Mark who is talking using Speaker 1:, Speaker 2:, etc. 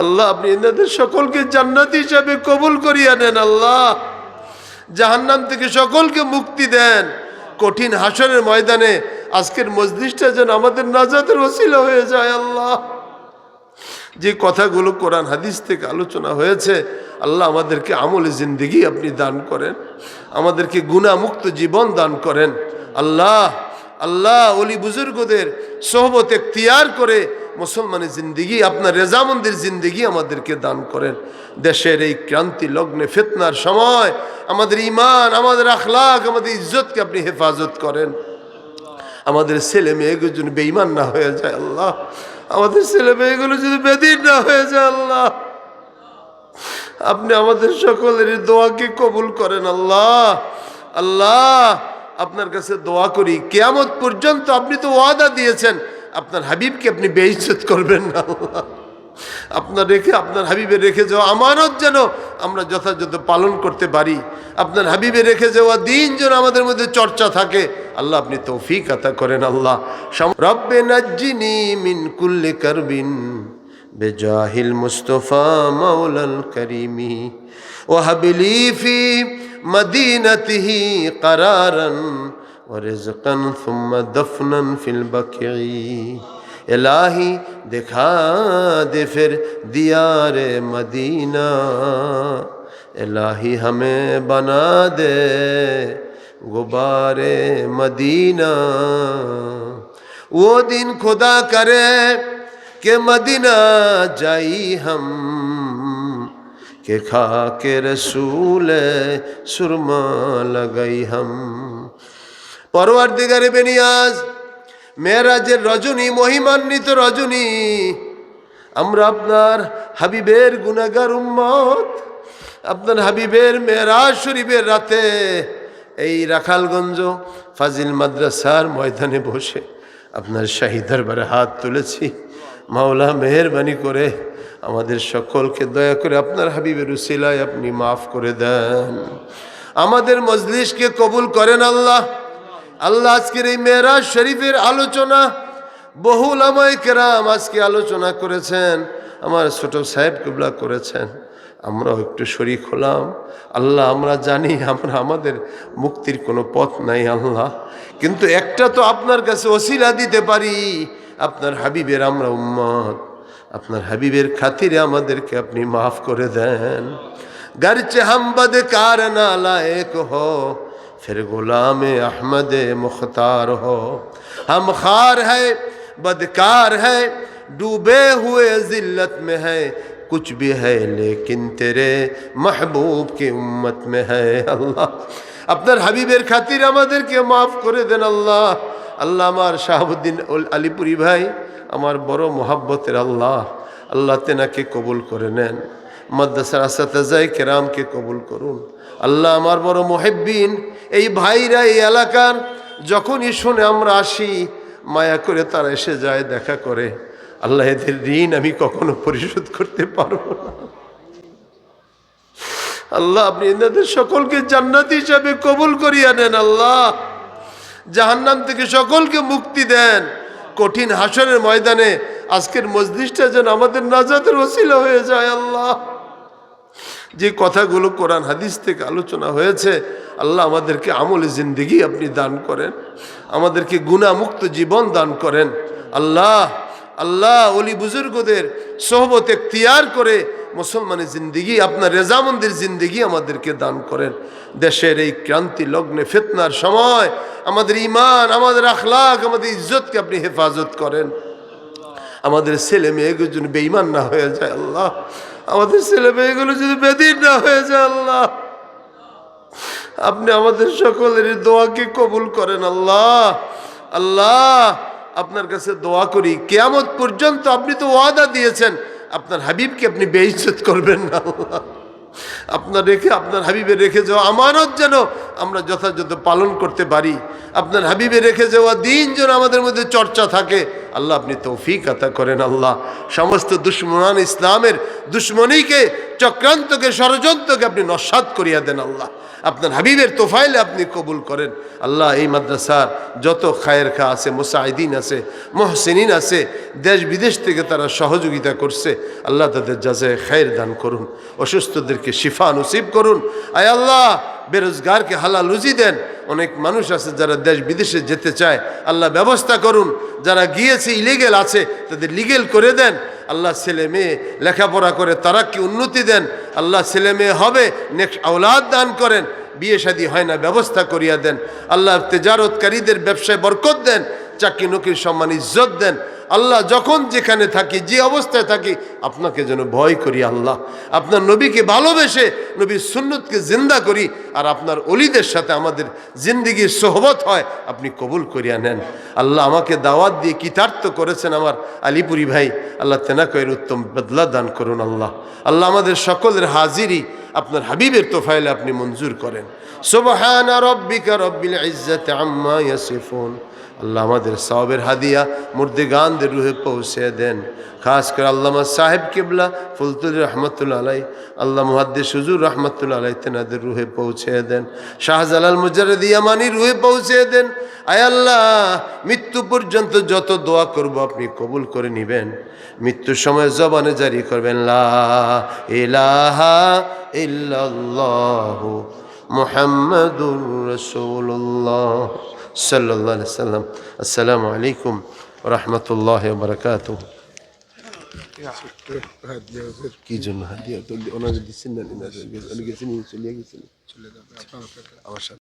Speaker 1: আল্লাহ আপনি এনাদের সকলকে জান্নাতি হিসাবে কবুল করিয়া নেন। আল্লাহ জাহান্নাম থেকে সকলকে মুক্তি দেন। কঠিন হাসরের ময়দানে আজকের মজলিসটা যেন আমাদের নাজাতের ওসিলা হয়ে যায়। আল্লাহ যে কথাগুলো কোরআন হাদিস থেকে আলোচনা হয়েছে, আল্লাহ আমাদেরকে আমলে জিন্দেগি আপনি দান করেন, আমাদেরকে গুনাহমুক্ত জীবন দান করেন। আল্লাহ আল্লাহ ওলি বুজুর্গদের সোহবত এখতিয়ার করে মুসলমানের জিন্দেগি, আপনার রেজামন্দির জিন্দেগি আমাদেরকে দান করেন। দেশের এই ক্রান্তি লগ্নে ফিতনার সময় আমাদের ঈমান, আমাদের আখলাক, আমাদের ইজ্জতকে আপনি হেফাজত করেন। আমাদের ছেলে মেয়েগুলো যেন বেঈমান না হয়ে যায়। আল্লাহ আমাদের ছেলে মেয়েগুলো যদি বেদিন না হয়ে যায়। আল্লাহ আপনি আমাদের সকলের দোয়াকে কবুল করেন। আল্লাহ আল্লাহ আপনার কাছে দোয়া করি, কিয়ামত পর্যন্ত আপনি তো ওয়াদা দিয়েছেন আপনার হাবিবকে আপনি বেইজ্জত করবেন না। আল্লাহ আপনার হাবিবে রেখে যাওয়া আমানত যেন আমরা যথাযথ পালন করতে পারি। আপনার হাবিবে রেখে যাওয়া দিন যেন আমাদের মধ্যে চর্চা থাকে। আল্লাহ আপনি তৌফিক আতা করেন। আল্লাহ রব্বে নাজ্জিনি মিন কুল্লি কারবিন বেজাহিল মুস্তাফা মাওলাল কারিমি ওয়াহাবলি ফি মদিনাতিহি কারারান ওয়া রিজকান সুম্মা দফনান ফিল বাকিঈ। इलाही दिखा दे फिर दियारे मदीना, इलाही हमें बना दे गुबारे मदीना। वो दिन खुदा करे कि मदीना जाई हम, के खा के रसूल सुरमा लगाई हम। परवरदिगारे बेनियाज মেরাজের রজনী, মহিমান্বিত রজনী, আমরা আপনার হাবিবের গুনাহগার উম্মত। আপনার হাবিবের মেরাজ শরীফের রাতে এই রাখালগঞ্জ ফাজিল মাদ্রাসার ময়দানে বসে আপনার শাহী দরবারে হাত তুলেছি। মাওলা মেহেরবানি করে আমাদের সকলকে দয়া করে আপনার হাবিবের উসিলায় আপনি মাফ করে দেন। আমাদের মজলিসকে কবুল করেন। আল্লাহ আল্লাহ আজকের এই মেরাজ শরীফের আলোচনা বহু উলামায়ে কেরাম আজকে আলোচনা করেছেন, আমার ছোট সাহেব কিবলা করেছেন, আমরাও একটু শরীক হলাম। আল্লাহ আমরা জানি আমাদের মুক্তির কোনো পথ নাই আল্লাহ, কিন্তু একটা তো আপনার কাছে ওসিলা দিতে পারি। আপনার হাবিবের আমরা উম্মত, আপনার হাবিবের খাতিরে আমাদেরকে আপনি মাফ করে দেন। গরচে হাম বদকার না লায়েক হো फिर गुलाम अहमद मुख्तार हो। हम खार है बदकार है डूबे हुए जिल्लत में है, कुछ भी है लेकिन तेरे महबूब की उम्मत में है। अल्लाह আপনার হাবিবের খাতির আমাদেরকে মাফ করে দেন। আল্লাহ আল্লাহ আমার শাহাবুদ্দিন আলিপুরি ভাই আমার বড় মোহাব্বতের আল্লাহ, আল্লাহ তেনাকে কবুল করে নেন। মাদ্রাসার আসাতাজায়ে কেরামকে কবুল করুন। আল্লাহ আমার বড় মুহিব্বিন এই ভাইরা এই এলাকার যখনই শুনে আমরা আসি, মায়া করে তারা এসে যায়, দেখা করে। আল্লাহ এদের ঋণ আমি কখনো পরিশোধ করতে পারবো না। আল্লাহ আপনি এনাদের সকলকে জান্নাতি হিসাবে কবুল করিয়া নেন। আল্লাহ জাহান্নাম থেকে সকলকে মুক্তি দেন। কঠিন হাসরের ময়দানে আজকের মজলিসটা যেন আমাদের নাজাতের ওসিলা হয়ে যায়। আল্লাহ যে কথাগুলো কোরআন হাদিস থেকে আলোচনা হয়েছে, আল্লাহ আমাদেরকে আমলে জিন্দেগি আপনি দান করেন, আমাদেরকে গুনাহমুক্ত জীবন দান করেন। আল্লাহ আল্লাহ ওলি বুজুর্গদের সোহবত এখতিয়ার করে মুসলমানের জিন্দেগি, আপনার রেজামন্দির জিন্দেগি আমাদেরকে দান করেন। দেশের এই ক্রান্তি লগ্নে ফিতনার সময় আমাদের ঈমান, আমাদের আখলাক, আমাদের ইজ্জতকে আপনি হেফাজত করেন। আমাদের ছেলে মেয়েগুলো যেন বেঈমান না হয়ে যায়। আল্লাহ আমাদের ছেলে মেয়েগুলো যদি বেদিন না হয়ে যায়। আল্লাহ আপনি আমাদের সকলের দোয়াকে কবুল করেন। আল্লাহ আল্লাহ আপনার কাছে দোয়া করি, কিয়ামত পর্যন্ত আপনি তো ওয়াদা দিয়েছেন আপনার হাবিবকে আপনি বেইজ্জত করবেন না। আল্লাহ আপনার হাবিবে রেখে যাওয়া আমানত যেন আমরা যথাযথ পালন করতে পারি। আপনার হাবিবে রেখে যাওয়া দিন যেন আমাদের মধ্যে চর্চা থাকে। আল্লাহ আপনি তৌফিক আতা করেন। আল্লাহ সমস্ত দুশ্মনান ইসলামের দুশ্মনীকে চক্রান্তকে, ষড়যন্ত্রকে আপনি নস্যাৎ করিয়া দেন আল্লাহ। আপনার হাবিবের তোফাইলে আপনি কবুল করেন আল্লাহ। এই মাদ্রাসার যত খায়ের খা আছে, মুসাইদিন আছে, মুহসিনিন আছে, দেশ বিদেশ থেকে তারা সহযোগিতা করছে, আল্লাহ তাদের জাযায়ে খায়ের দান করুন, অসুস্থদেরকে শিফা নসিব করুন। আয় আল্লাহ, বেরোজগারকে হালাল রুজি দেন। অনেক মানুষ আছে যারা দেশ বিদেশে যেতে চায়, আল্লাহ ব্যবস্থা করুন। যারা গিয়েছে ইলিগেল আছে, তাদের লিগেল করে দেন আল্লাহ। ছেলে মেয়ে লেখাপড়া করে তারা কি উন্নতি দেন আল্লাহ। ছেলে মেয়ে হবে, নেক্সট আওলাদ দান করেন। বিয়ে শাদী হয় না, ব্যবস্থা করিয়া দেন আল্লাহ। তেজারতকারীদের ব্যবসায় বরকত দেন, চাকরি নকির সম্মান ইজ্জত দেন আল্লাহ। যখন যেখানে থাকি, যে অবস্থায় থাকি, আপনাকে যেন ভয় করি আল্লাহ। আপনার নবীকে ভালোবেসে নবীর সুন্নতকে জিন্দা করি, আর আপনার অলিদের সাথে আমাদের জিন্দিগির সোহবত হয়, আপনি কবুল করিয়া নেন আল্লাহ। আমাকে দাওয়াত দিয়ে কৃতার্থ করেছেন আমার আলিপুরি ভাই, আল্লাহ তেনাকের উত্তম বদলা দান করুন আল্লাহ। আল্লাহ আমাদের সকলের হাজিরি আপনার হাবিবের তোফাইলে আপনি মঞ্জুর করেন। সুবহানা রাব্বিকা রাব্বিল ইজ্জাতি আম্মা ইয়াসিফুন। আল্লাহ আমাদের সওয়াবের হাদিয়া মুর্দেগানদের রুহে পৌঁছে দেন। খাস করে আল্লামা সাহেব কিবলা ফুলতুল রহমতুল্লাহ আলাই, আল্লাহ মুহাদ্দিস হুজুর রহমতুল্লাহ আলাই, তেনাদের রুহে পৌঁছে দেন। শাহজালাল মুজাররিদ ইয়ামানি রুহে পৌঁছে দেন। আয় আল্লাহ, মৃত্যু পর্যন্ত যত দোয়া করব আপনি কবুল করে নেবেন। মৃত্যুর সময় জবানে জারি করবেন লা ইলাহা ইল্লাল্লাহু মুহাম্মাদুর রাসূলুল্লাহ সাল্লাল্লাহু আলাইহি সাল্লাম। আসসালামু আলাইকুম ওয়া রাহমাতুল্লাহি ওয়া বারাকাতুহু। কি জন্য হাদিয়া তো ওনারা দিচ্ছেন না, চলে গেছেন আমার সাথে।